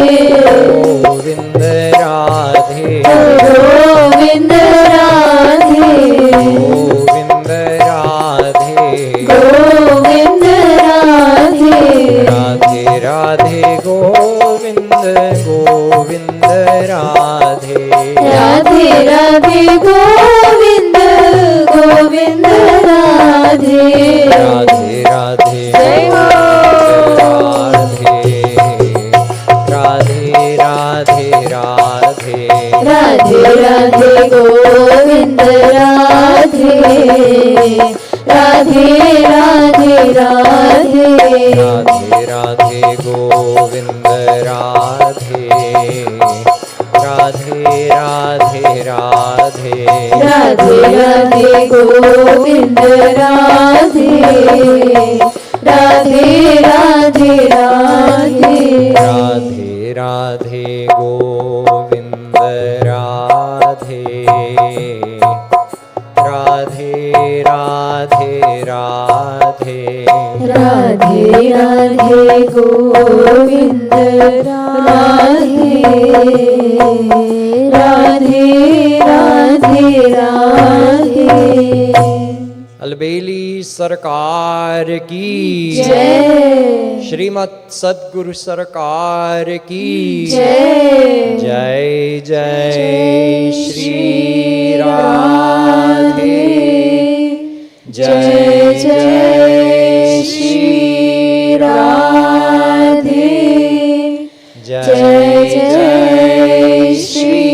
Speaker 1: गोविंद राधे
Speaker 2: गोविंद राधे
Speaker 1: गोविंद राधे
Speaker 2: गोविंद राधे
Speaker 1: राधे राधे गोविंद गोविंद राधे
Speaker 2: राधे राधे गोविंद गोविंद राधे
Speaker 1: राधे राधे
Speaker 2: जय हो
Speaker 1: राधे राधे राधे
Speaker 2: राधे राधे गोविंद राधे राधे राधे राधे
Speaker 1: राधे राधे गोविंद राधे राधे राधे राधे
Speaker 2: राधे राधे गोविंद राधे राधे राधे राधे
Speaker 1: राधे राधे गोविंद राधे राधे राधे राधे
Speaker 2: राधे राधे गोविंद राधे राधे राधे राधे
Speaker 1: अलबेली सरकार की
Speaker 2: जय
Speaker 1: श्रीमत सद्गुरु सरकार की
Speaker 2: जय
Speaker 1: जय जय श्री